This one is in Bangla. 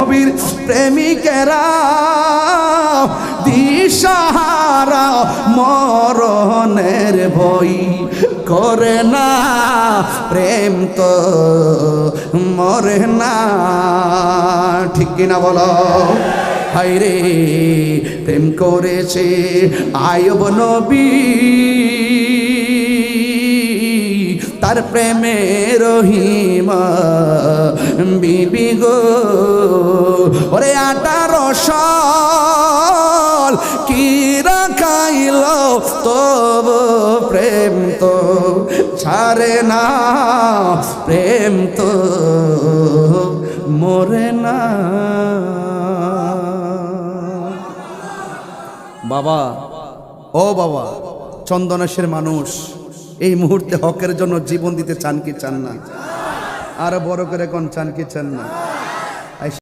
নবীর প্রেমিকেরা দিশাহারা মরণের ভয় করে না, প্রেম তো মরে না। ঠিক কিনা বলো? হায়রে প্রেম করেছে আয়ুব নবী, তার প্রেমে রহিমা বিবি গো। ওরে 18 সাল কি রাখাইল তবু প্রেম তো ছাড়ে না, প্রেম তো মরে না। বাবা, ও বাবা, চন্দনেশের মানুষ এই মুহূর্তে হকের জন্য জীবন দিতে চান কি চান না? আরো বড় করে কোন চান কি চান না?